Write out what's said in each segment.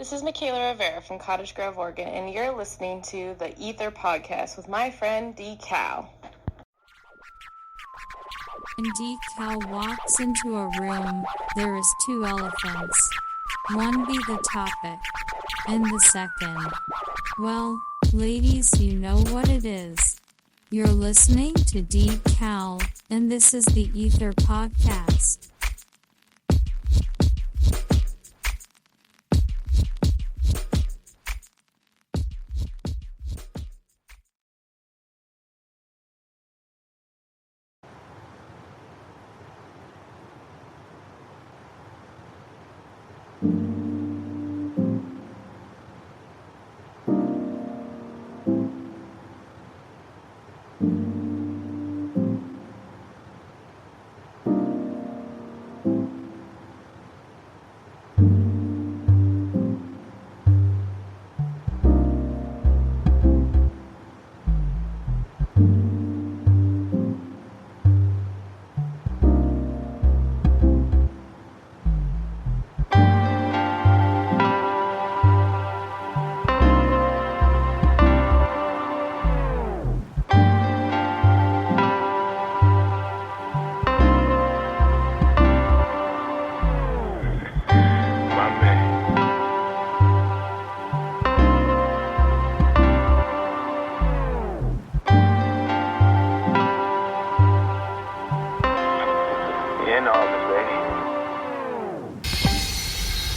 This is Michaela Rivera from Cottage Grove, Oregon, and you're listening to the E.I.T.H.R podcast with my friend D-Cal. When D-Cal walks into a room, there is two elephants. One be the topic, and the second. Well, ladies, you know what it is. You're listening to D-Cal, and this is the E.I.T.H.R podcast.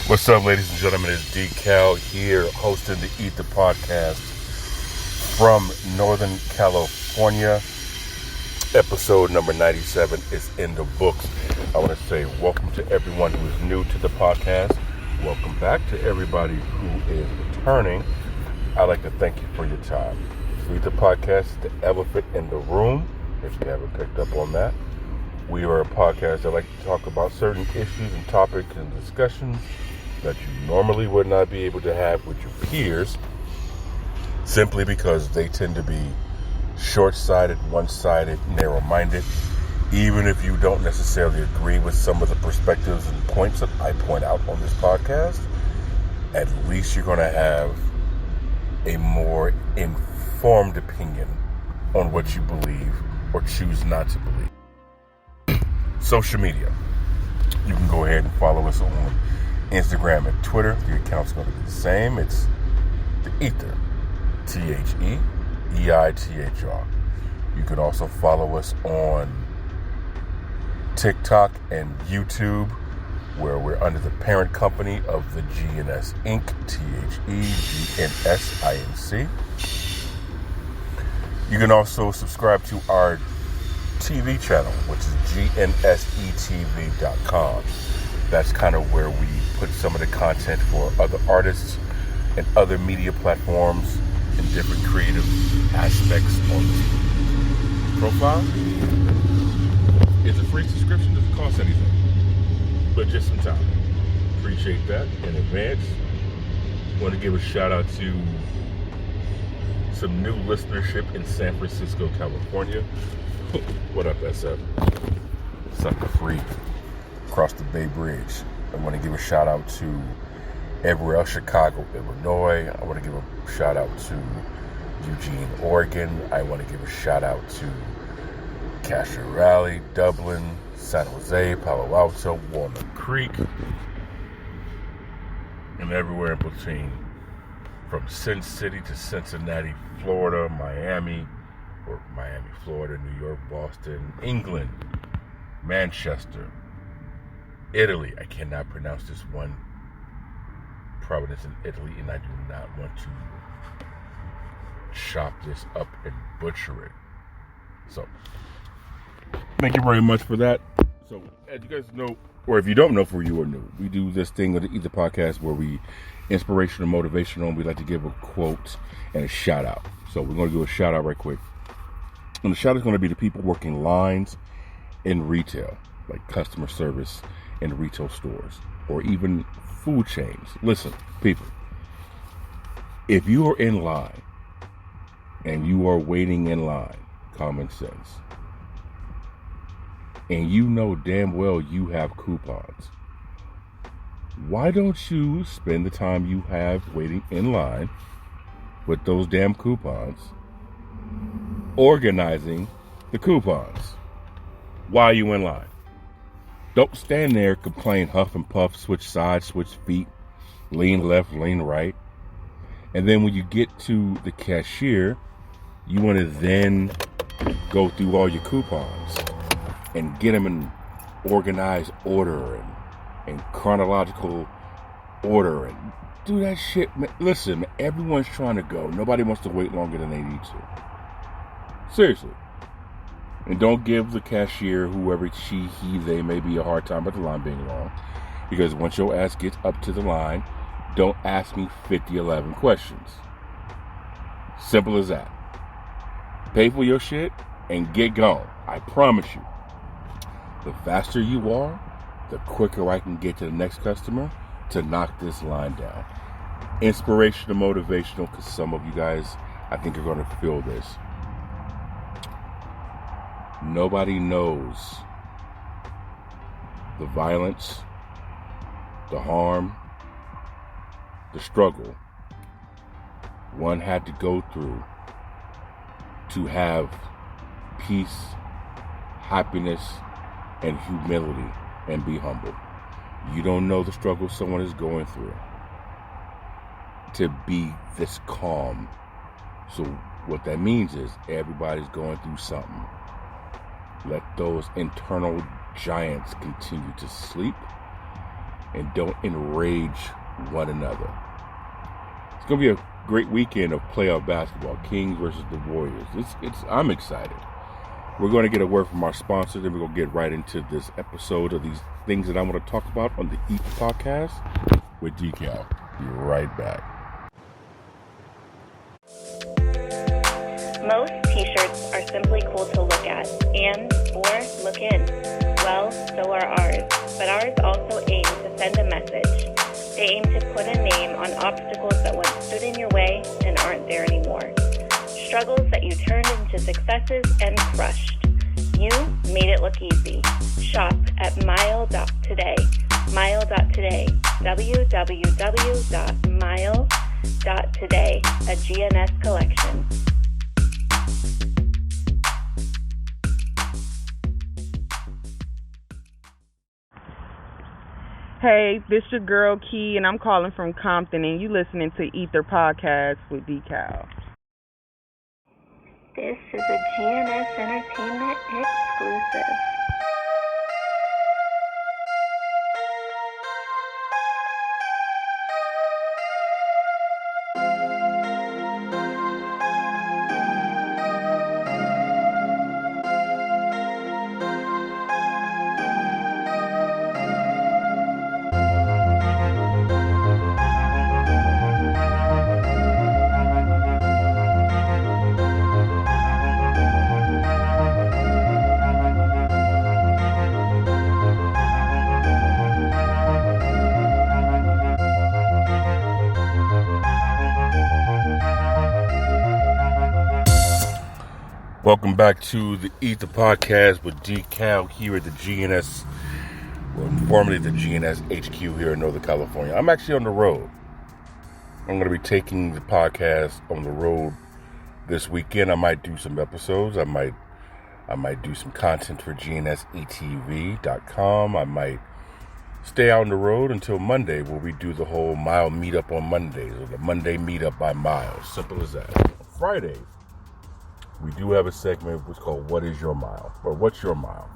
What's up, ladies and gentlemen? It's D-Cal here, hosting the E.I.T.H.R podcast from Northern California. Episode number 97 is in the books. I want to say welcome to everyone who is new to the podcast. Welcome back to everybody who is returning. I'd like to thank you for your time. The E.I.T.H.R podcast is the elephant in the room, if you haven't picked up on that. We are a podcast that like to talk about certain issues and topics and discussions that you normally would not be able to have with your peers, simply because they tend to be short-sighted, one-sided, narrow-minded. Even if you don't necessarily agree with some of the perspectives and points that I point out on this podcast, at least you're going to have a more informed opinion on what you believe or choose not to believe. Social media. You can go ahead and follow us on Instagram and Twitter. The account's going to be the same. It's the E.I.T.H.R. E.I.T.H.R. You can also follow us on TikTok and YouTube, where we're under the parent company of the GNS Inc. THE GNS INC. You can also subscribe to our TV channel, which is GNSETV.com. That's kind of where we put some of the content for other artists and other media platforms and different creative aspects on the profile. It's a free subscription, doesn't cost anything, but just some time. Appreciate that in advance. Want to give a shout out to some new listenership in San Francisco, California. What up, SF? Sucker free. Across the Bay Bridge. I want to give a shout out to everywhere else, Chicago, Illinois. I want to give a shout out to Eugene, Oregon. I want to give a shout out to Cassia Raleigh, Dublin, San Jose, Palo Alto, Walnut Creek, and everywhere in between, from Sin City to Cincinnati, Florida, Miami, Florida, New York, Boston, England, Manchester, Italy. I cannot pronounce this one. Providence in Italy, and I do not want to chop this up and butcher it. So, thank you very much for that. So, as you guys know, or if you don't know, for you or new, we do this thing with the E.I.T.H.R podcast where we inspirational, motivational, and we like to give a quote and a shout out. So, we're going to do a shout out right quick. And the shout out is going to be the people working lines in retail, like customer service in retail stores, or even food chains. Listen, people, if you are in line and you are waiting in line, common sense, and you know damn well you have coupons, why don't you spend the time you have waiting in line with those damn coupons, organizing the coupons while you in line? Don't stand there, complain, huff and puff, switch sides, switch feet, lean left, lean right. And then when you get to the cashier, you want to then go through all your coupons and get them in organized order and chronological order and do that shit. Man. Listen, man, everyone's trying to go. Nobody wants to wait longer than they need to. Seriously. And don't give the cashier, whoever she, he, they may be, a hard time about the line being long. Because once your ass gets up to the line, don't ask me 11 questions. Simple as that. Pay for your shit and get going. I promise you. The faster you are, the quicker I can get to the next customer to knock this line down. Inspirational, motivational, because some of you guys, I think, are going to feel this. Nobody knows the violence, the harm, the struggle one had to go through to have peace, happiness, and humility, and be humble. You don't know the struggle someone is going through to be this calm. So what that means is everybody's going through something. Let those internal giants continue to sleep and don't enrage one another. It's going to be a great weekend of playoff basketball. Kings versus the Warriors. I'm excited. We're going to get a word from our sponsor, then we're going to get right into this episode of these things that I want to talk about on the E.I.T.H.R podcast with Decal. Be right back. Most t-shirts are simply cool to look at and or look in. Well, so are ours. But ours also aim to send a message. They aim to put a name on obstacles that once stood in your way and aren't there anymore. Struggles that you turned into successes and crushed. You made it look easy. Shop at mile.today. Mile.today. www.mile.today. A GNS collection. Hey, this your girl Key, and I'm calling from Compton, and you listening to E.I.T.H.R podcast with Decal. This is a GNS Entertainment exclusive. Welcome back to the E.I.T.H.R podcast with Decal here at the GNS, well, formerly the GNS HQ here in Northern California. I'm actually on the road. I'm going to be taking the podcast on the road this weekend. I might do some episodes. I might do some content for GNSETV.com. I might stay out on the road until Monday, where we do the whole mile meetup on Mondays, or the Monday meetup by mile. Simple as that. Fridays, we do have a segment which is called What is Your Mile? Or What's Your Mile?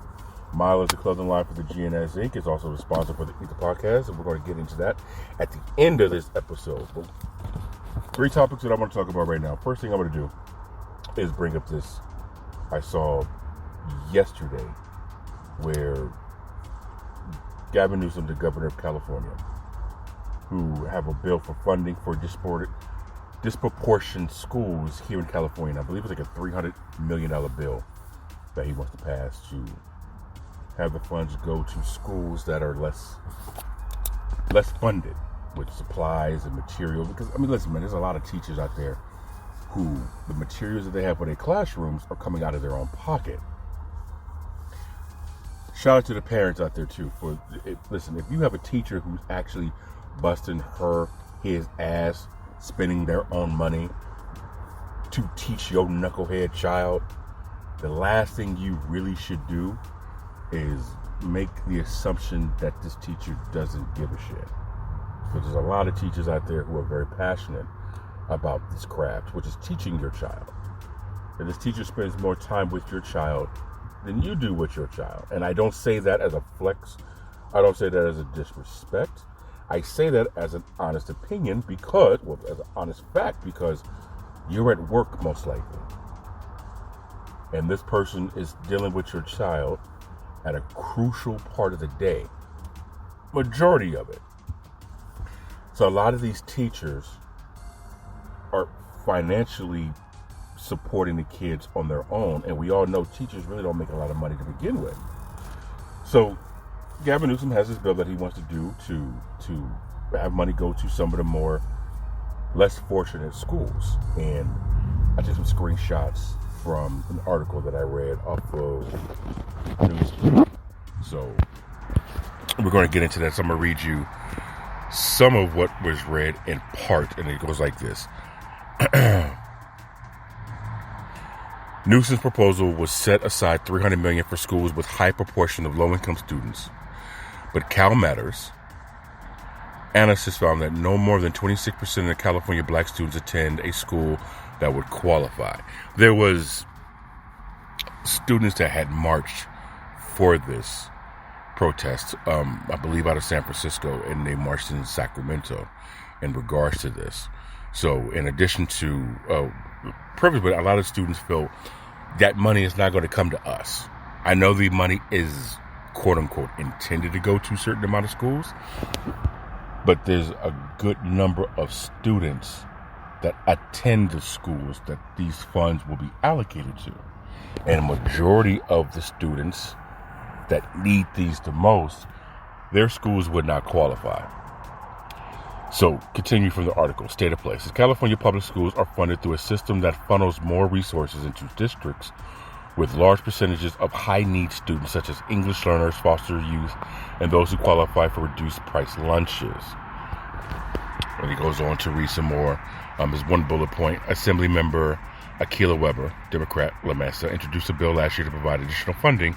Mile is the clothing line for the GNS Inc. It's also the sponsor for the E.I.T.H.R podcast, and we're going to get into that at the end of this episode. But 3 topics that I want to talk about right now. First thing I'm going to do is bring up this I saw yesterday, where Gavin Newsom, the governor of California, who have a bill for funding for disproportioned schools here in California. I believe it's like a $300 million bill that he wants to pass to have the funds go to schools that are less funded with supplies and materials. Because, I mean, listen, man, there's a lot of teachers out there who the materials that they have for their classrooms are coming out of their own pocket. shout out to the parents out there too. Listen, if you have a teacher who's actually busting his ass, spending their own money to teach your knucklehead child, the last thing you really should do is make the assumption that this teacher doesn't give a shit. Because there's a lot of teachers out there who are very passionate about this craft, which is teaching your child. And this teacher spends more time with your child than you do with your child. And I don't say that as a flex. I don't say that as a disrespect. I say that as an honest opinion as an honest fact, because you're at work most likely. And this person is dealing with your child at a crucial part of the day. Majority of it. So a lot of these teachers are financially supporting the kids on their own, and we all know teachers really don't make a lot of money to begin with. So Gavin Newsom has this bill that he wants to do to have money go to some of the less fortunate schools. And I took some screenshots from an article that I read off of Newsom. So we're going to get into that. So I'm going to read you some of what was read in part, and it goes like this. Newsom's proposal was set aside $300 million for schools with high proportion of low-income students. But Cal Matters analysts found that no more than 26% of California black students attend a school that would qualify. There was students that had marched for this protest, I believe out of San Francisco, and they marched in Sacramento in regards to this. So in addition to privilege, but a lot of students feel that money is not going to come to us. I know the money is quote unquote intended to go to a certain amount of schools, but there's a good number of students that attend the schools that these funds will be allocated to. And a majority of the students that need these the most, their schools would not qualify. So, continue from the article. State of places. California public schools are funded through a system that funnels more resources into districts with large percentages of high-need students, such as English learners, foster youth, and those who qualify for reduced-price lunches. And he goes on to read some more. There's one bullet point. Assembly member Akilah Weber, Democrat La Mesa, introduced a bill last year to provide additional funding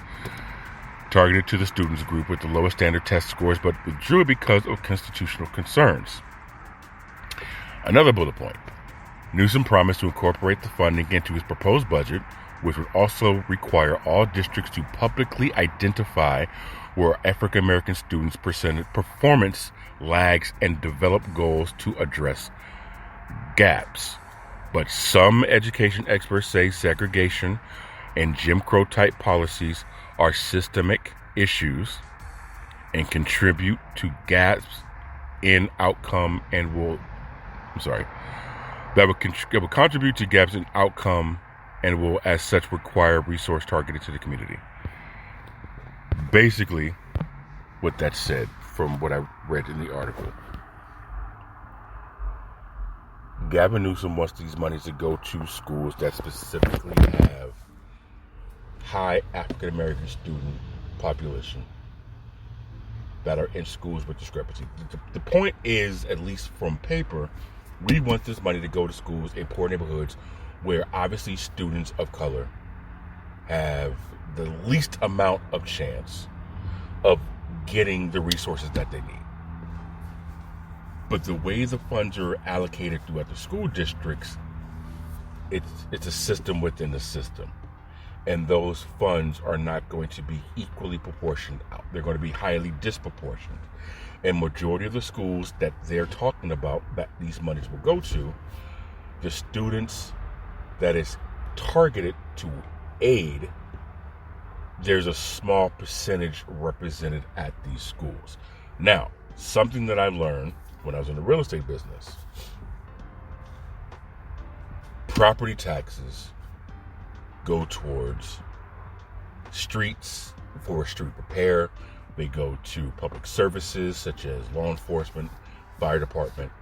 targeted to the students group with the lowest standard test scores, but withdrew it because of constitutional concerns. Another bullet point. Newsom promised to incorporate the funding into his proposed budget, which would also require all districts to publicly identify where African American students' performance lags and develop goals to address gaps. But some education experts say segregation and Jim Crow type policies are systemic issues and contribute to gaps in outcome and will contribute to gaps in outcome and will as such require resource targeted to the community. Basically what that said from what I read in the article. Gavin Newsom wants these monies to go to schools that specifically have high African American student population that are in schools with discrepancy. The point is, at least from paper, we want this money to go to schools in poor neighborhoods where obviously students of color have the least amount of chance of getting the resources that they need. But the way the funds are allocated throughout the school districts, it's a system within the system. And those funds are not going to be equally proportioned out. They're going to be highly disproportionate. And majority of the schools that they're talking about that these monies will go to, the students that is targeted to aid, there's a small percentage represented at these schools. Now, something that I learned when I was in the real estate business, property taxes go towards streets for street repair. They go to public services such as law enforcement, fire department,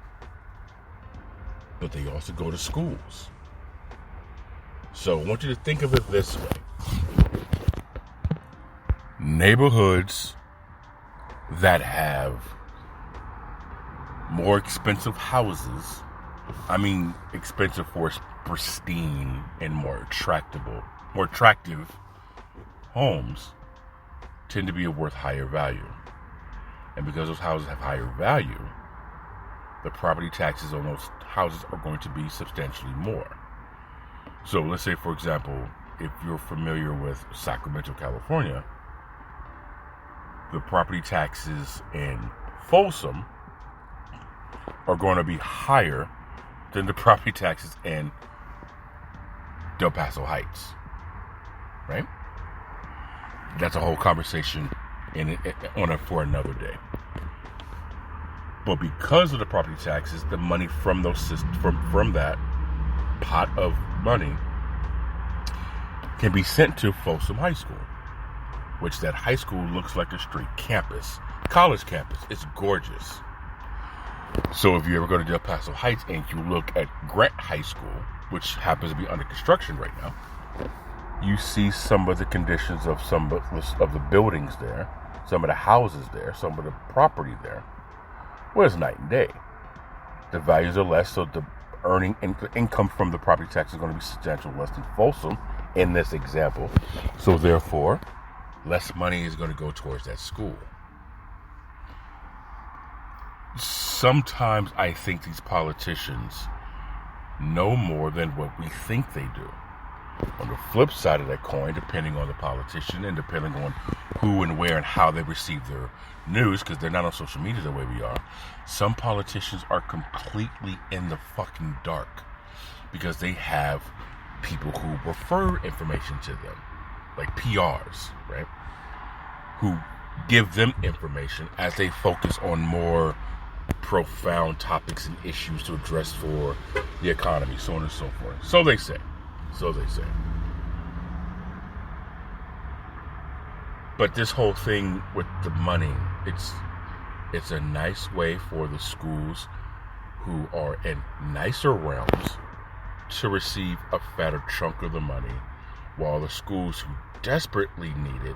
but they also go to schools. So I want you to think of it this way. neighborhoods that have more expensive houses, I mean expensive for pristine and more attractive homes, tend to be worth higher value. And because those houses have higher value, the property taxes on those houses are going to be substantially more. So let's say, for example, if you're familiar with Sacramento, California, the property taxes in Folsom are going to be higher than the property taxes in Del Paso Heights, right? That's a whole conversation for another day. But because of the property taxes, the money from from that pot of money can be sent to Folsom High School, which that high school looks like a straight campus, college campus. It's gorgeous. So if you ever go to Del Paso Heights and you look at Grant High School, which happens to be under construction right now, you see some of the conditions of some of the buildings there, some of the houses there, some of the property there. Well, it's night and day. The values are less, so the income from the property tax is going to be substantially less than Folsom in this example. So therefore, less money is going to go towards that school. Sometimes I think these politicians know more than what we think they do. On the flip side of that coin, depending on the politician and depending on who and where and how they receive their news, because they're not on social media the way we are, some politicians are completely in the fucking dark because they have people who refer information to them, like PRs, right? Who give them information as they focus on more profound topics and issues to address for the economy, so on and so forth. So they say. But this whole thing with the money, it's a nice way for the schools who are in nicer realms to receive a fatter chunk of the money, while the schools who desperately need it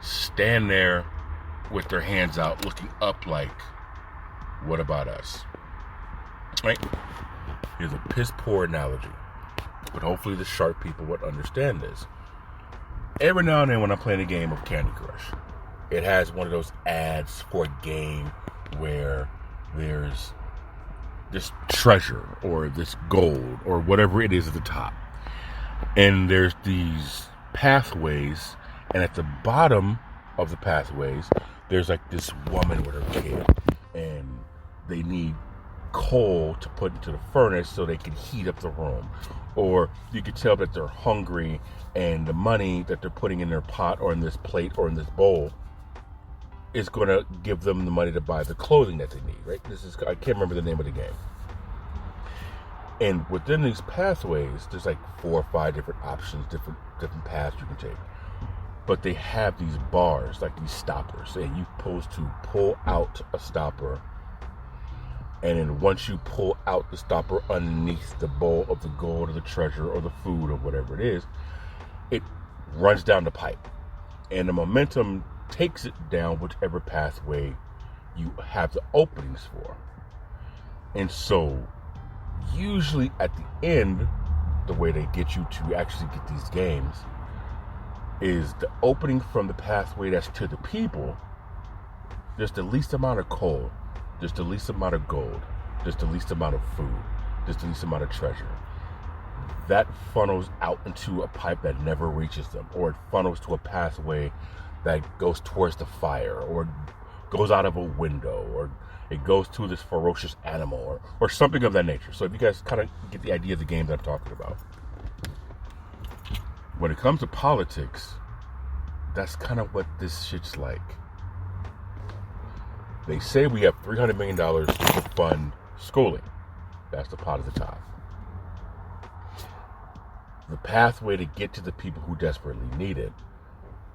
stand there with their hands out looking up like, what about us? Right? Here's a piss poor analogy, but hopefully the sharp people would understand this. Every now and then when I'm playing a game of Candy Crush, it has one of those ads for a game where there's this treasure or this gold or whatever it is at the top. And there's these pathways, and at the bottom of the pathways, there's like this woman with her kid, and they need coal to put into the furnace so they can heat up the room. Or you can tell that they're hungry, and the money that they're putting in their pot or in this plate or in this bowl is going to give them the money to buy the clothing that they need, right? I can't remember the name of the game. And within these pathways, there's like 4 or 5 different options, different paths you can take. But they have these bars, like these stoppers, and you're supposed to pull out a stopper. And then once you pull out the stopper underneath the bowl of the gold or the treasure or the food or whatever it is, it runs down the pipe. And the momentum takes it down whichever pathway you have the openings for. And so, usually at the end, the way they get you to actually get these games is the opening from the pathway that's to the people. There's the least amount of coal, there's the least amount of gold, there's the least amount of food, there's the least amount of treasure. That funnels out into a pipe that never reaches them, or it funnels to a pathway that goes towards the fire, or goes out of a window, or it goes to this ferocious animal, or something of that nature. So if you guys kind of get the idea of the game that I'm talking about. When it comes to politics, that's kind of what this shit's like. They say we have $300 million to fund schooling. That's the pot at the top. The pathway to get to the people who desperately need it,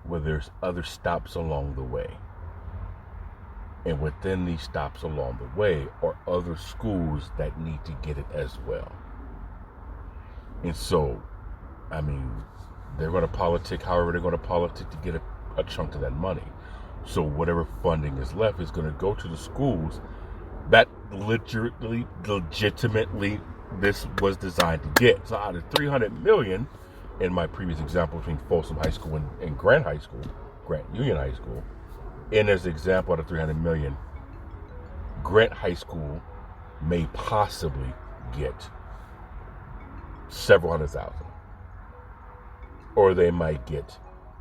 where there's other stops along the way. And within these stops along the way are other schools that need to get it as well. And so, I mean, they're going to politic however they're going to politic to get a chunk of that money. So whatever funding is left is going to go to the schools that legitimately this was designed to get. So out of $300 million, in my previous example between Folsom High School and Grant Union High School, in this example out of $300 million, Grant High School may possibly get several hundred thousand, or they might get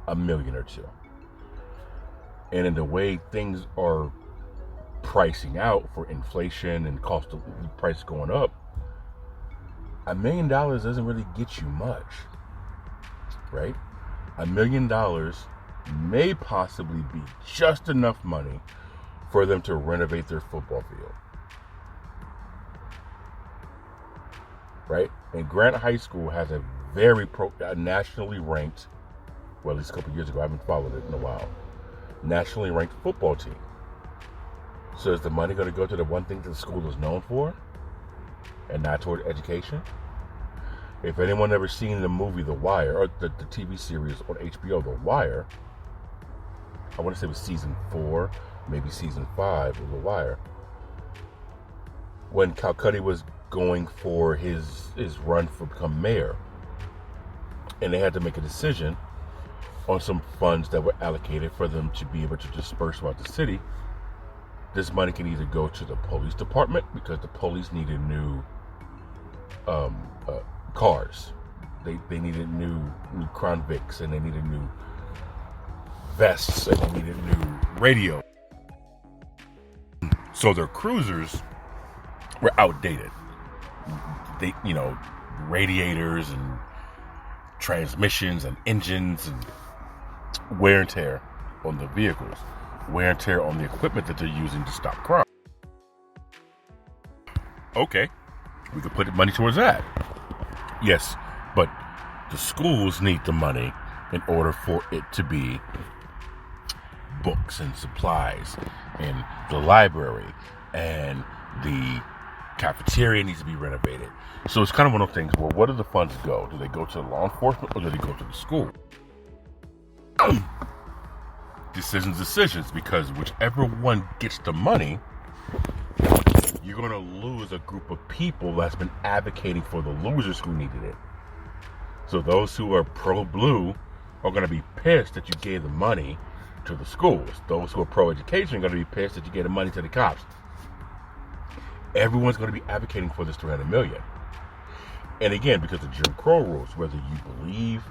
$1 million or $2 million. And in the way things are pricing out for inflation and cost of price going up, $1 million doesn't really get you much, right? $1 million may possibly be just enough money for them to renovate their football field, right? And Grant High School has a very nationally ranked, well, at least a couple years ago, I haven't followed it in a while, nationally ranked football team. So is the money going to go to the one thing that the school is known for and not toward education? If anyone ever seen the movie The Wire, or the TV series on HBO The Wire, I want to say it was season 4, maybe season 5 of The Wire, when Calcutta was going for his run for become mayor, and they had to make a decision on some funds that were allocated for them to be able to disperse throughout the city. This money can either go to the police department, because the police needed new cars. They needed new Crown Vics, and they needed new vests, and they needed new radio. So their cruisers were outdated. They, radiators and transmissions and engines and wear and tear on the vehicles, wear and tear on the equipment that they're using to stop crime. Okay, we could put money towards that. Yes, but the schools need the money in order for it to be books and supplies, and the library and the cafeteria needs to be renovated. So it's kind of one of those things where, where do the funds go? Do they go to law enforcement, or do they go to the school? Decisions, because whichever one gets the money, you're going to lose a group of people that's been advocating for the losers who needed it. So those who are pro-blue are going to be pissed that you gave the money to the schools. Those who are pro-education are going to be pissed that you gave the money to the cops. Everyone's going to be advocating for this $300 million. And again, because of Jim Crow rules, whether you believe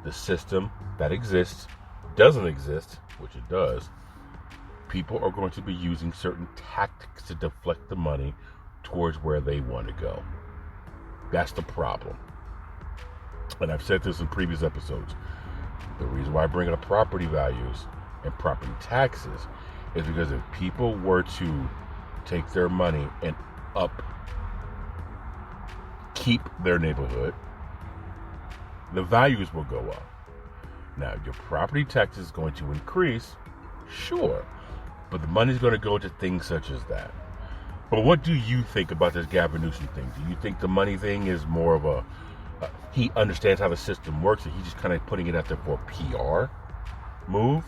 the system that exists doesn't exist, which it does, people are going to be using certain tactics to deflect the money towards where they want to go. That's the problem. And I've said this in previous episodes. The reason why I bring up property values and property taxes is because if people were to take their money and keep their neighborhood, the values will go up. Now, your property tax is going to increase, sure, but the money's going to go to things such as that. But what do you think about this Gavin Newsom thing? Do you think the money thing is more of he understands how the system works, and he's just kind of putting it out there for a PR move,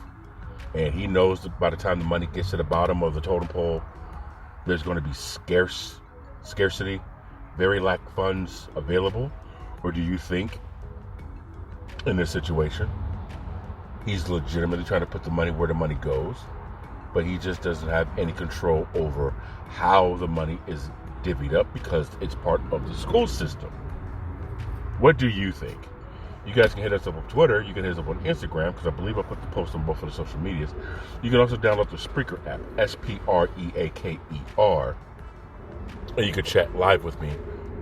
and he knows that by the time the money gets to the bottom of the totem pole, there's going to be scarcity, very lack funds available? Or do you think in this situation he's legitimately trying to put the money where the money goes, but he just doesn't have any control over how the money is divvied up because it's part of the school system? What do you think? You guys can hit us up on Twitter. You can hit us up on Instagram, because I believe I put the post on both of the social medias. You can also download the Spreaker app, SPREAKER, and you can chat live with me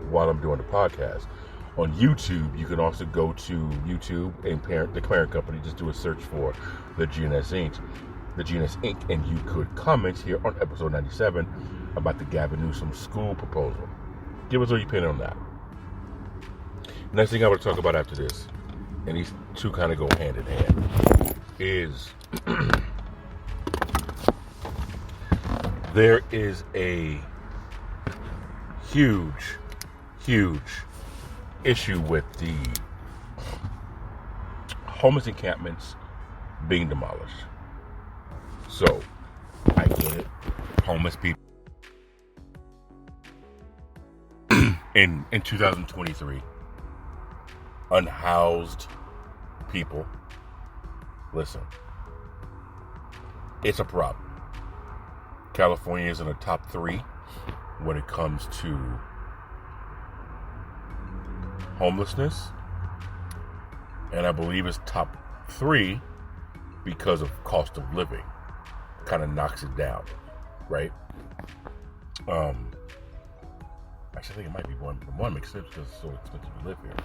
while I'm doing the podcast. On YouTube, you can also go to YouTube and the parent company. Just do a search for the GNS Inc., and you could comment here on episode 97 about the Gavin Newsom school proposal. Give us all your opinion on that. Next thing I want to talk about after this, and these two kind of go hand in hand, is there is a huge issue with the homeless encampments being demolished. So, I get it. Homeless people. In 2023, unhoused people. Listen, it's a problem. California is in the top 3 when it comes to homelessness, and I believe it's top 3 because of cost of living. Kind of knocks it down, right? Actually, I think it might be one because it's so expensive to live here.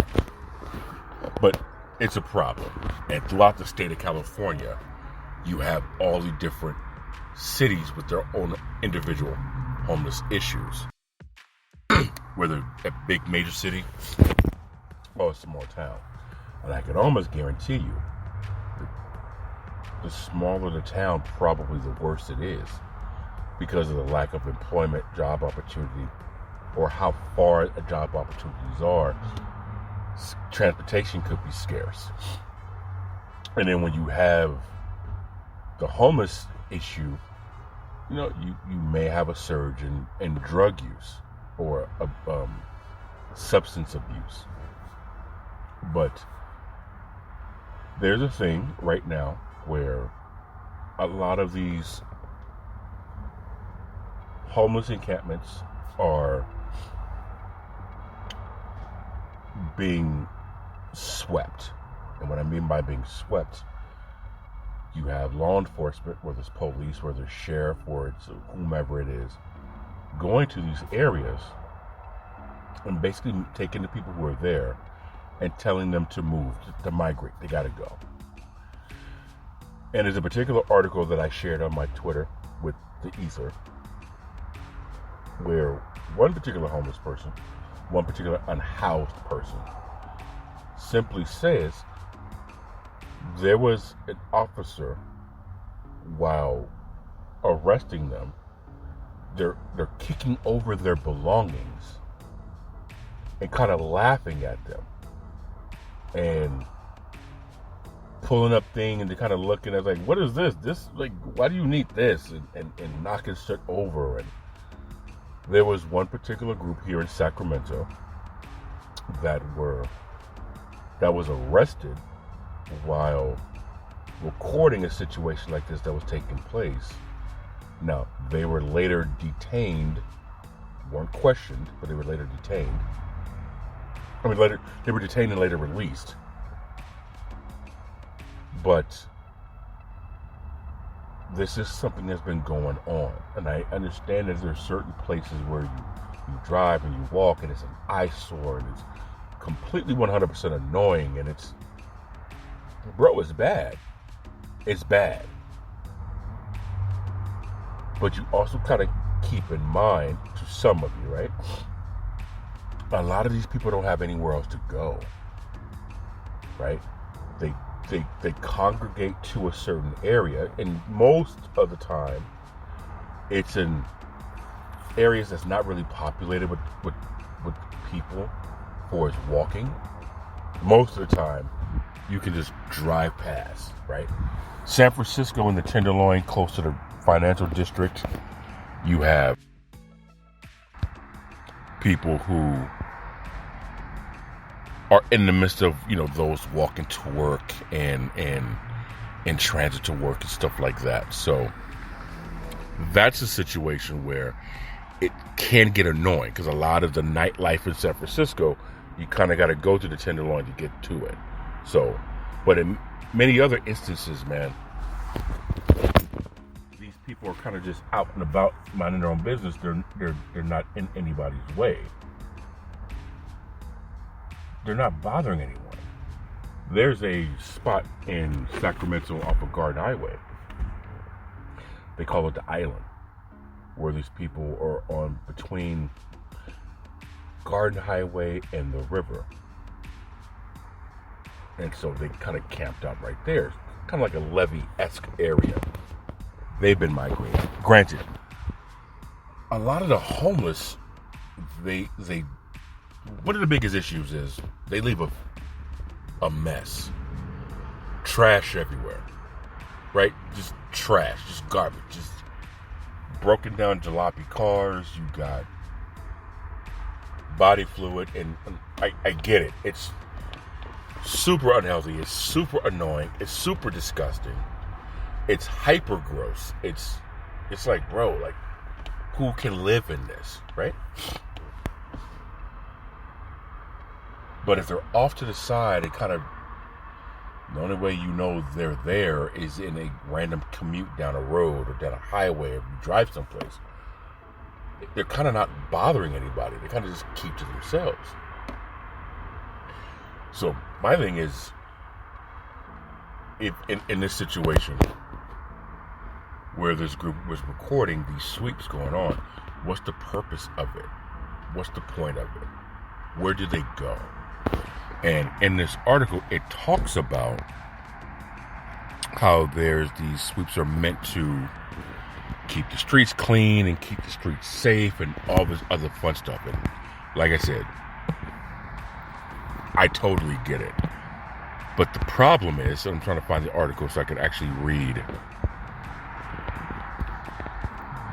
But it's a problem, and throughout the state of California, you have all the different cities with their own individual homeless issues. Whether a big major city or a small town. And I can almost guarantee you, the smaller the town, probably the worse it is because of the lack of employment, job opportunity, or how far the job opportunities are. Transportation could be scarce. And then when you have the homeless issue, you may have a surge in drug use or substance abuse. But there's a thing right now where a lot of these homeless encampments are being swept. And what I mean by being swept, you have law enforcement, whether it's police, whether it's sheriff, or it's whomever it is, going to these areas and basically taking the people who are there and telling them to move, to migrate. They got to go. And there's a particular article that I shared on my Twitter with the E.I.T.H.R, where one particular homeless person, one particular unhoused person, simply says there was an officer, while arresting them, they're kicking over their belongings and kind of laughing at them and pulling up things, and they're kind of looking at like, what is this? This, like, why do you need this? And knocking shit over. And there was one particular group here in Sacramento that was arrested while recording a situation like this that was taking place. Now, they were later detained, weren't questioned, but they were later detained. They were detained and later released. But this is something that's been going on. And I understand that there are certain places where you drive and you walk and it's an eyesore and it's completely 100% annoying, and it's bad. It's bad. But you also kind of keep in mind, to some of you, right? A lot of these people don't have anywhere else to go, right? They congregate to a certain area, and most of the time, it's in areas that's not really populated with people for its walking. Most of the time, you can just drive past, right? San Francisco in the Tenderloin, close to the financial district, you have people who are in the midst of, those walking to work and in transit to work and stuff like that. So that's a situation where it can get annoying, because a lot of the nightlife in San Francisco, you kind of got to go to the Tenderloin to get to it. So, but in many other instances, man, these people are kind of just out and about, minding their own business. They're not in anybody's way. They're not bothering anyone. There's a spot in Sacramento off of Garden Highway. They call it the Island, where these people are on between Garden Highway and the river. And so they kind of camped out right there. Kind of like a levee-esque area. They've been migrating. Granted, a lot of the homeless, they one of the biggest issues is they leave a mess. Trash everywhere. right? Just trash, just garbage, just broken down jalopy cars. You got body fluid, and I get it. It's super unhealthy. It's super annoying. It's super disgusting. It's hyper gross. It's like, bro, like, who can live in this, right? But if they're off to the side, it kind of, the only way you know they're there is in a random commute down a road or down a highway, or you drive someplace. They're kind of not bothering anybody. They kind of just keep to themselves. So my thing is, if in this situation where this group was recording these sweeps going on, what's the purpose of it? What's the point of it? Where do they go? And in this article, it talks about how these sweeps are meant to keep the streets clean and keep the streets safe and all this other fun stuff. And like I said, I totally get it. But the problem is, I'm trying to find the article so I can actually read.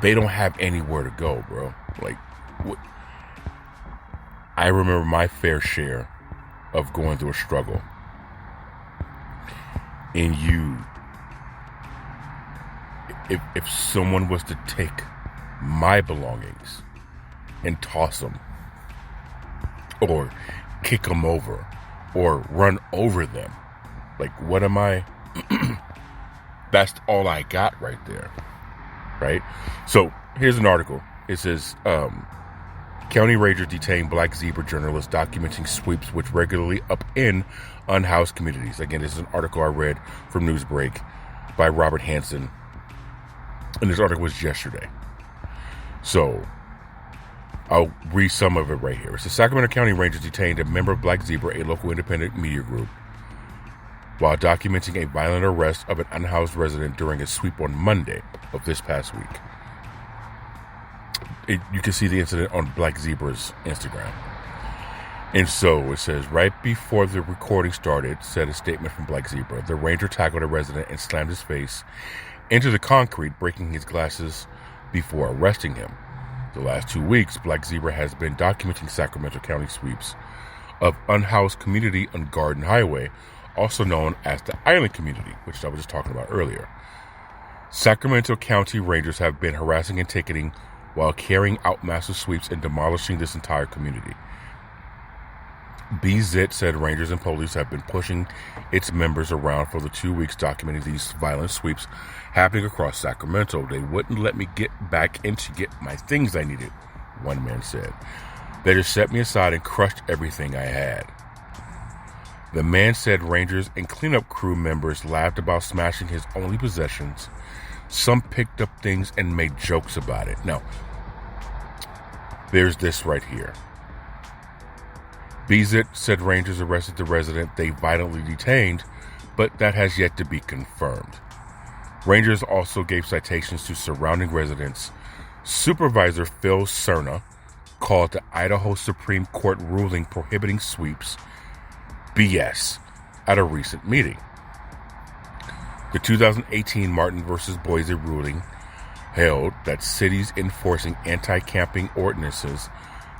They don't have anywhere to go, bro. Like, I remember my fair share of going through a struggle. And if someone was to take my belongings and toss them, or kick them over, or run over them, like, what am I? That's all I got right there, right? So here's an article. It says, County Rangers detain Black Zebra journalist documenting sweeps which regularly upend unhoused communities. Again, this is an article I read from Newsbreak by Robert Hansen. And this article was yesterday. So I'll read some of it right here. It says Sacramento County Rangers detained a member of Black Zebra, a local independent media group, while documenting a violent arrest of an unhoused resident during a sweep on Monday of this past week. You can see the incident on Black Zebra's Instagram. And so it says, right before the recording started, said a statement from Black Zebra, the ranger tackled a resident and slammed his face into the concrete, breaking his glasses before arresting him. The last 2 weeks, Black Zebra has been documenting Sacramento County sweeps of unhoused community on Garden Highway, also known as the Island Community, which I was just talking about earlier. Sacramento County Rangers have been harassing and ticketing while carrying out massive sweeps and demolishing this entire community. BZIT said Rangers and police have been pushing its members around for the 2 weeks documenting these violent sweeps happening across Sacramento. They wouldn't let me get back in to get my things I needed, one man said. They just set me aside and crushed everything I had. The man said Rangers and cleanup crew members laughed about smashing his only possessions. Some picked up things and made jokes about it. Now, there's this right here. BZIT said Rangers arrested the resident they violently detained, but that has yet to be confirmed. Rangers also gave citations to surrounding residents. Supervisor Phil Cerna called the Idaho Supreme Court ruling prohibiting sweeps BS at a recent meeting. The 2018 Martin v. Boise ruling held that cities enforcing anti-camping ordinances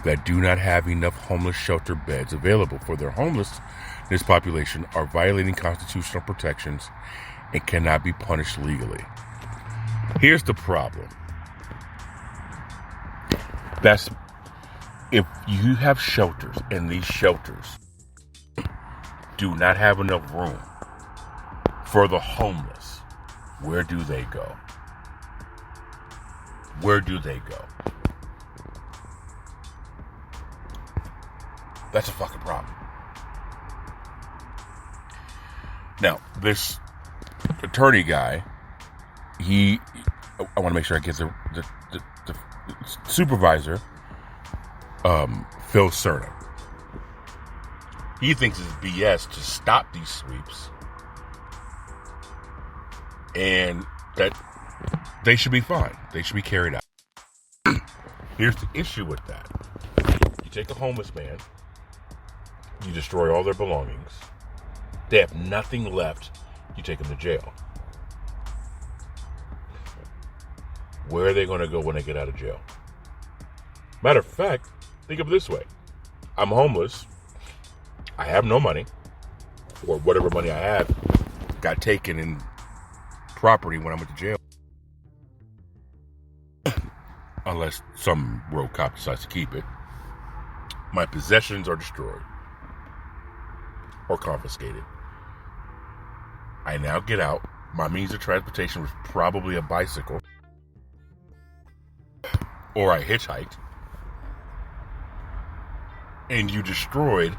that do not have enough homeless shelter beds available for their homelessness population are violating constitutional protections and cannot be punished legally. Here's the problem. That's if you have shelters and these shelters do not have enough room for the homeless, where do they go? Where do they go? That's a fucking problem. Now, this attorney guy, I want to make sure I get the supervisor, Phil Cerna. He thinks it's BS to stop these sweeps and that they should be fine. They should be carried out. Here's the issue with that. You take a homeless man, you destroy all their belongings, they have nothing left, you take them to jail. Where are they going to go when they get out of jail? Matter of fact, think of it this way. I'm homeless. I have no money, or whatever money I had got taken in property when I went to jail. Unless some rogue cop decides to keep it. My possessions are destroyed or confiscated. I now get out. My means of transportation was probably a bicycle, or I hitchhiked, and you destroyed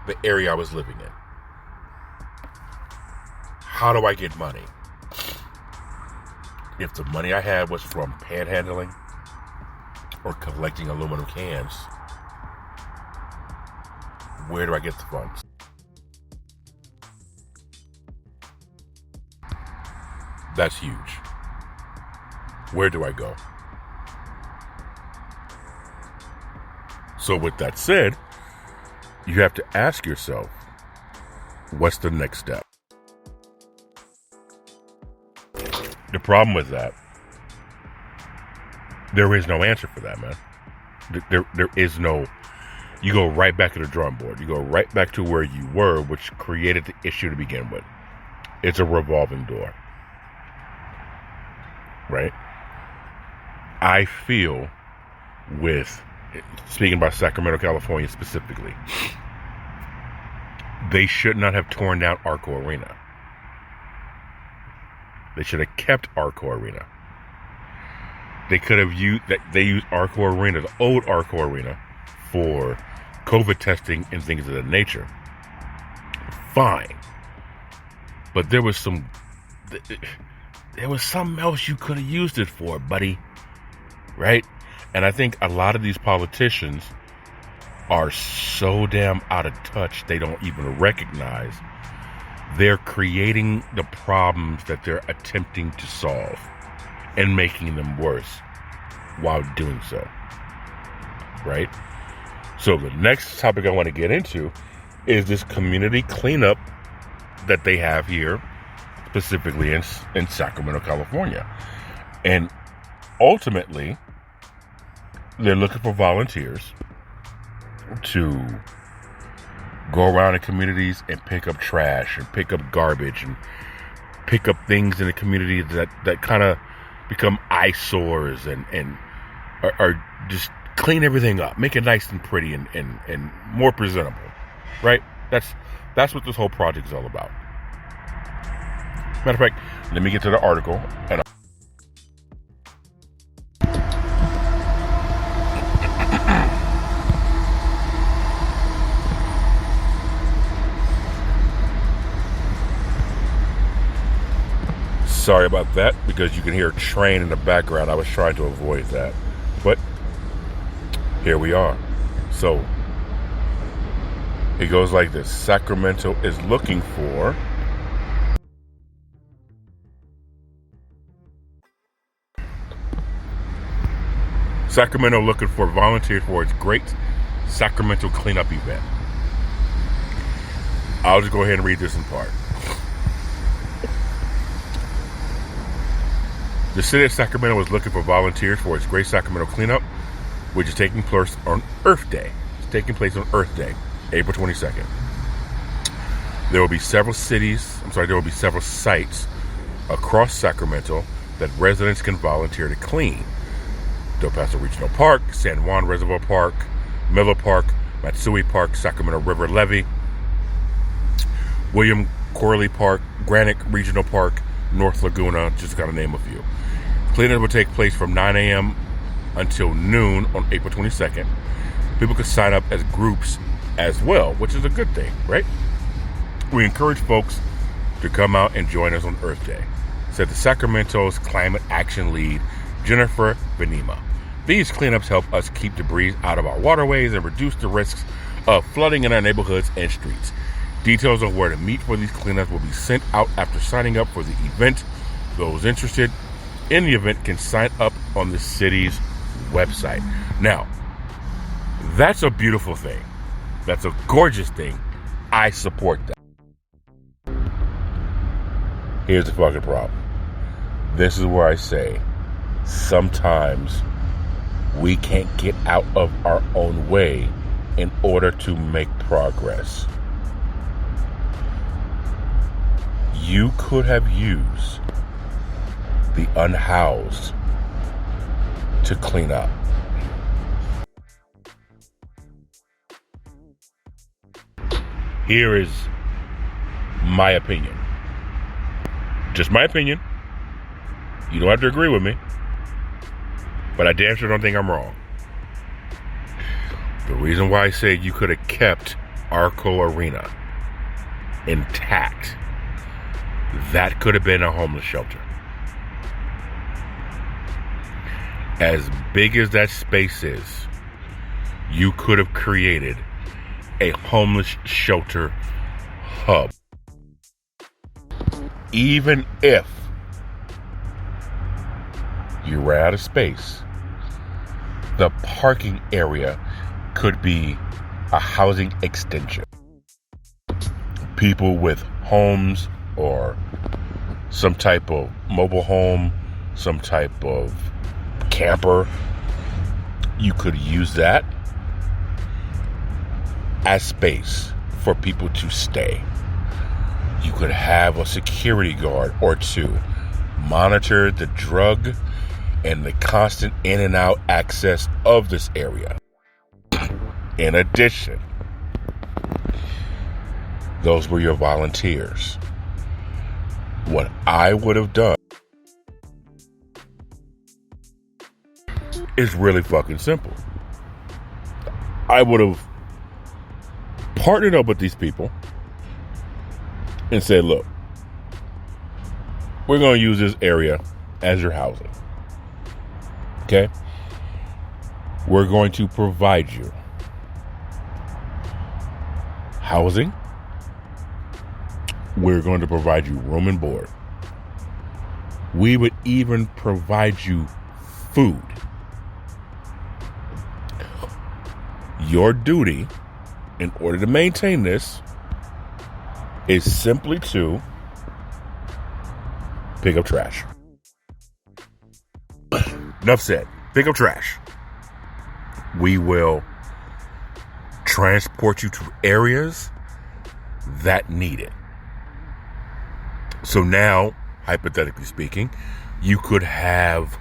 the area I was living in. How do I get money? If the money I had was from panhandling or collecting aluminum cans, where do I get the funds? That's huge. Where do I go? So with that said, you have to ask yourself, what's the next step? The problem with that, there is no answer for that, man. There is no, you go right back to the drawing board. You go right back to where you were, which created the issue to begin with. It's a revolving door. Right? I feel with, speaking about Sacramento, California specifically, they should not have torn down Arco Arena. They should have kept Arco Arena. They could have used that. They used Arco Arena, the old Arco Arena, for COVID testing and things of that nature. Fine, but there was something else you could have used it for, buddy. Right? And I think a lot of these politicians are so damn out of touch, they don't even recognize they're creating the problems that they're attempting to solve and making them worse while doing so. Right? So the next topic I want to get into is this community cleanup that they have here, specifically in Sacramento, California. And ultimately, they're looking for volunteers to go around in communities and pick up trash and pick up garbage and pick up things in the community that kind of become eyesores and are just clean everything up, make it nice and pretty and more presentable, right? That's what this whole project is all about. Matter of fact, let me get to the article. And sorry about that, because you can hear a train in the background. I was trying to avoid that, but here we are. So it goes like this. Sacramento is looking for volunteers for its great Sacramento cleanup event. I'll just go ahead and read this in part. The city of Sacramento is looking for volunteers for its great Sacramento cleanup, which is taking place on Earth Day. It's taking place on Earth Day, April 22nd. There will be several sites across Sacramento that residents can volunteer to clean. Del Paso Regional Park, San Juan Reservoir Park, Miller Park, Matsui Park, Sacramento River Levee, William Corley Park, Granite Regional Park, North Laguna, just to kind of name a few. Cleanup will take place from 9 a.m. until noon on April 22nd. People can sign up as groups as well, which is a good thing, right? We encourage folks to come out and join us on Earth Day, said the Sacramento's Climate Action Lead, Jennifer Benema. These cleanups help us keep debris out of our waterways and reduce the risks of flooding in our neighborhoods and streets. Details of where to meet for these cleanups will be sent out after signing up for the event. Those interested in the event can sign up on the city's website. Now, that's a beautiful thing. That's a gorgeous thing. I support that. Here's the fucking problem. This is where I say sometimes we can't get out of our own way in order to make progress. You could have used the unhoused to clean up. Here is my opinion. Just my opinion. You don't have to agree with me. But I damn sure don't think I'm wrong. The reason why I say you could have kept Arco Arena intact, that could have been a homeless shelter. As big as that space is, you could have created a homeless shelter hub. Even if you ran out of space, the parking area could be a housing extension. People with homes or some type of mobile home, some type of camper, you could use that as space for people to stay. You could have a security guard or two monitor the drug and the constant in and out access of this area. In addition, those were your volunteers. What I would have done is really fucking simple. I would have partnered up with these people and said, look, we're going to use this area as your housing. Okay? We're going to provide you housing. We're going to provide you room and board. We would even provide you food. Your duty, in order to maintain this, is simply to pick up trash. Enough said. Pick up trash. We will transport you to areas that need it. So now, hypothetically speaking, you could have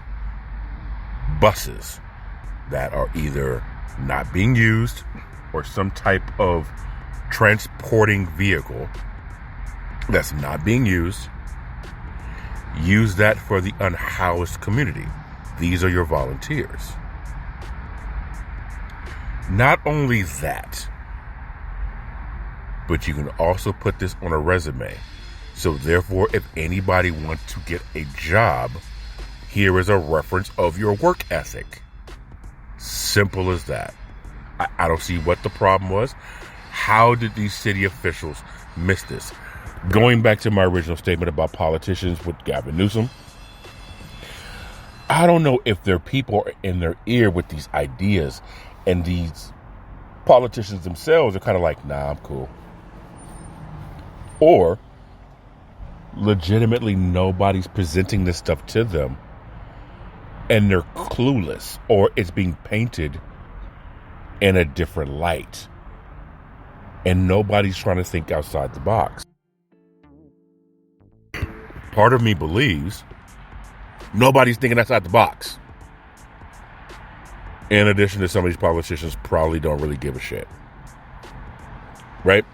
buses that are either not being used or some type of transporting vehicle that's not being used. Use that for the unhoused community. These are your volunteers. Not only that, but you can also put this on a resume. So therefore, if anybody wants to get a job, here is a reference of your work ethic. Simple as that. I don't see what the problem was. How did these city officials miss this? Going back to my original statement about politicians with Gavin Newsom, I don't know if their people are in their ear with these ideas, and these politicians themselves are kind of like, nah, I'm cool. Or legitimately nobody's presenting this stuff to them and they're clueless, or it's being painted in a different light and nobody's trying to think outside the box. Part of me believes nobody's thinking outside the box. In addition to, some of these politicians probably don't really give a shit. Right?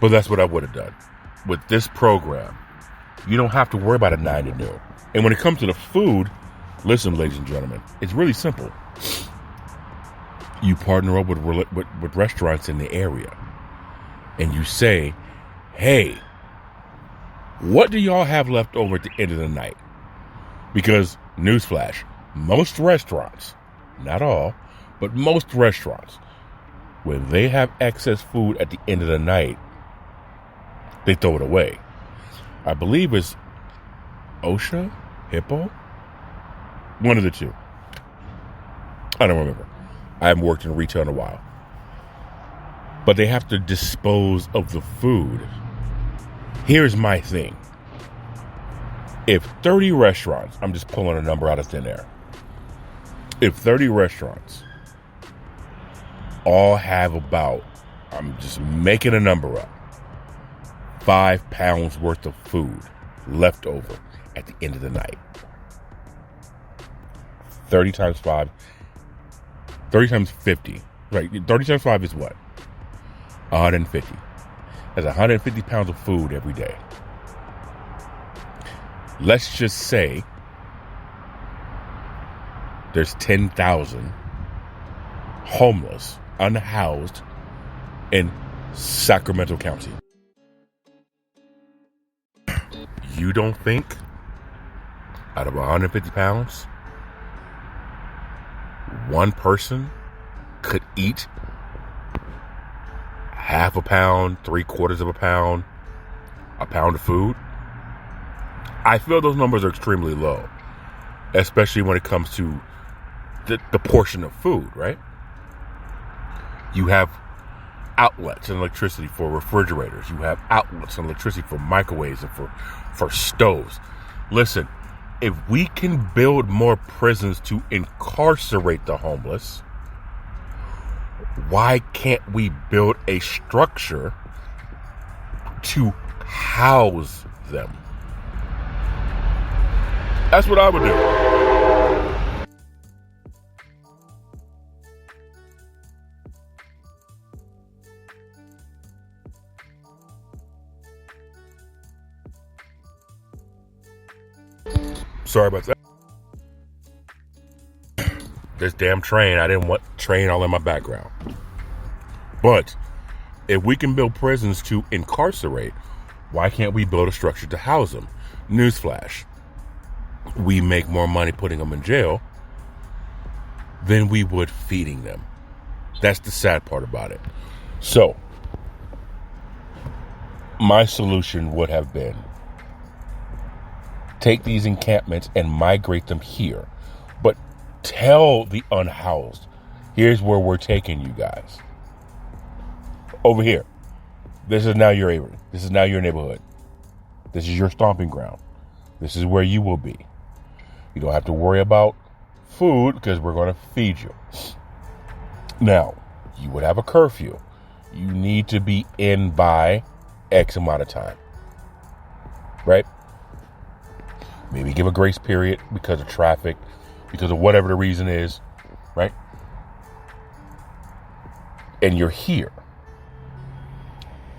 But that's what I would have done. With this program, you don't have to worry about a 9 to noon. And when it comes to the food, listen, ladies and gentlemen, it's really simple. You partner up with restaurants in the area. And you say, hey, what do y'all have left over at the end of the night? Because, newsflash, most restaurants, not all, but most restaurants, when they have excess food at the end of the night, they throw it away. I believe it's OSHA, Hippo, one of the two. I don't remember. I haven't worked in retail in a while. But they have to dispose of the food. Here's my thing. If 30 restaurants, I'm just pulling a number out of thin air. If 30 restaurants all have about, I'm just making a number up, 5 pounds worth of food left over at the end of the night. 30 times 5, 30 times 50, right? 30 times 5 is what? 150. That's 150 pounds of food every day. Let's just say there's 10,000 homeless, unhoused in Sacramento County. You don't think out of 150 pounds, one person could eat half a pound, 3/4 of a pound of food? I feel those numbers are extremely low, especially when it comes to the portion of food, right? You have outlets and electricity for refrigerators. You have outlets and electricity for microwaves and for stoves. Listen, if we can build more prisons to incarcerate the homeless, why can't we build a structure to house them? That's what I would do. Sorry about that. This damn train, I didn't want train all in my background. But if we can build prisons to incarcerate, why can't we build a structure to house them? Newsflash. We make more money putting them in jail than we would feeding them. That's the sad part about it. So, my solution would have been take these encampments and migrate them here. But tell the unhoused, here's where we're taking you guys. Over here. This is now your area. This is now your neighborhood. This is your stomping ground. This is where you will be. You don't have to worry about food because we're going to feed you. Now, you would have a curfew. You need to be in by X amount of time. Right? Maybe give a grace period because of traffic, because of whatever the reason is, right? And you're here.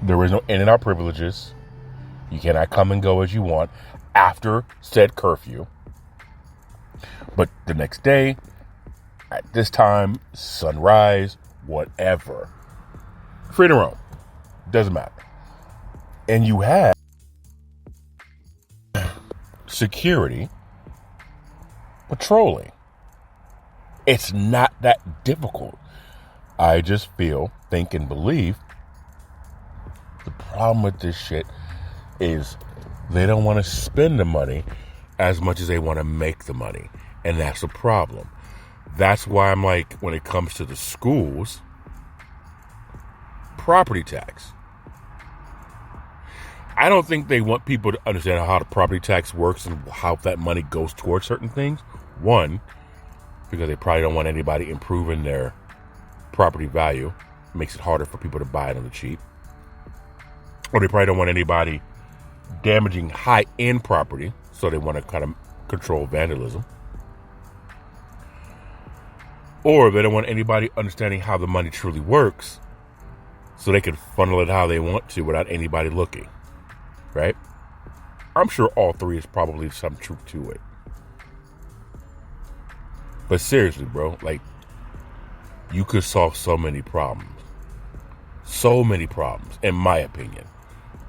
There is no in and out privileges. You cannot come and go as you want after said curfew. But the next day, at this time, sunrise, whatever. Free to roam. Doesn't matter. And you have security patrolling. It's not that difficult. I just think and believe the problem with this shit is they don't want to spend the money as much as they want to make the money. And that's a problem. That's why I'm like, when it comes to the schools, property tax. I don't think they want people to understand how the property tax works and how that money goes towards certain things. One, because they probably don't want anybody improving their property value. It makes it harder for people to buy it on the cheap. Or they probably don't want anybody damaging high-end property, so they want to kind of control vandalism. Or they don't want anybody understanding how the money truly works, so they can funnel it how they want to without anybody looking. Right? I'm sure all three is probably some truth to it. But seriously, bro, like, you could solve so many problems. So many problems, in my opinion,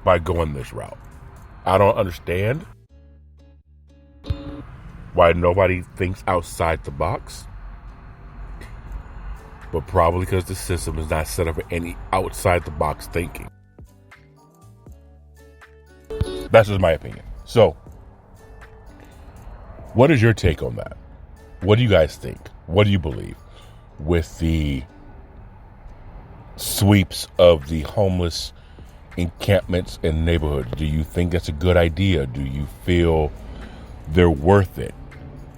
by going this route. I don't understand why nobody thinks outside the box. But probably because the system is not set up for any outside the box thinking. That's just my opinion. So, what is your take on that? What do you guys think? What do you believe with the sweeps of the homeless encampments in neighborhoods? Do you think that's a good idea? Do you feel they're worth it.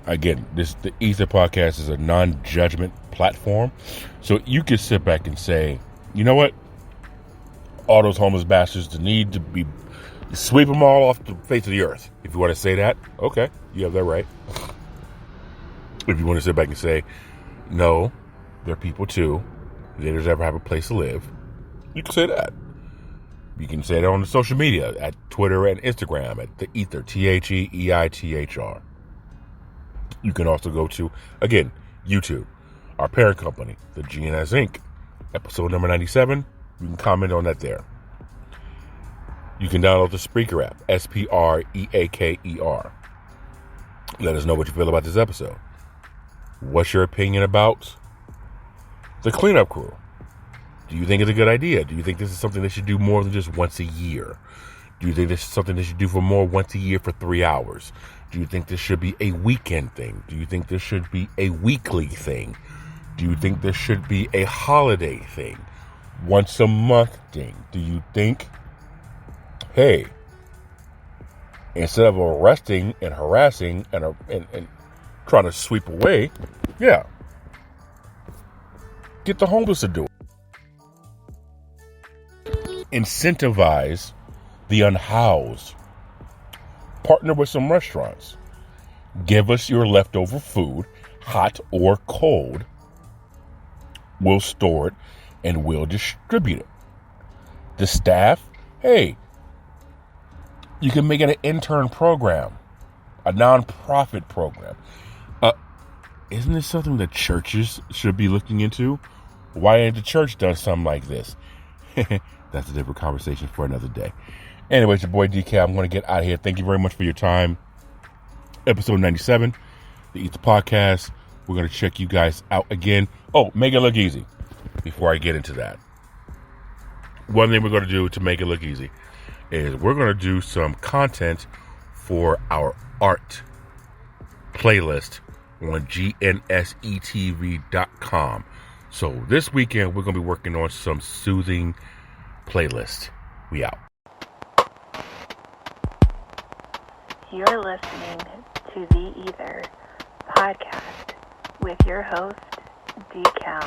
Again, the Ether podcast is a non-judgment platform, so you can sit back and say, you know what, all those homeless bastards need to be, sweep them all off the face of the earth. If you want to say that, okay, you have that right. If you want to sit back and say, no, they're people too, they deserve to have a place to live, you can say that. You can say it on the social media at Twitter and Instagram at the E.I.T.H.R, E.I.T.H.R. You can also go to, again, YouTube, our parent company, the GNS Inc., episode number 97. You can comment on that there. You can download the Spreaker app, SPREAKER. Let us know what you feel about this episode. What's your opinion about the cleanup crew? Do you think it's a good idea? Do you think this is something they should do more than just once a year? Do you think this is something they should do for more once a year for 3 hours? Do you think this should be a weekend thing? Do you think this should be a weekly thing? Do you think this should be a holiday thing? Once a month thing? Do you think, hey, instead of arresting and harassing and trying to sweep away, yeah, get the homeless to do it. Incentivize the unhoused. Partner with some restaurants. Give us your leftover food, hot or cold. We'll store it and we'll distribute it. The staff, hey, you can make it an intern program, a nonprofit program. Isn't this something that churches should be looking into? Why ain't the church done something like this? That's a different conversation for another day. Anyways, your boy DK, I'm going to get out of here. Thank you very much for your time. Episode 97, the E.I.T.H.R podcast. We're going to check you guys out again. Oh, make it look easy before I get into that. One thing we're going to do to make it look easy is we're going to do some content for our art playlist on gnsetv.com. So this weekend, we're going to be working on some soothing playlist. We out. You're listening to the E.I.T.H.R podcast with your host, D. Cal.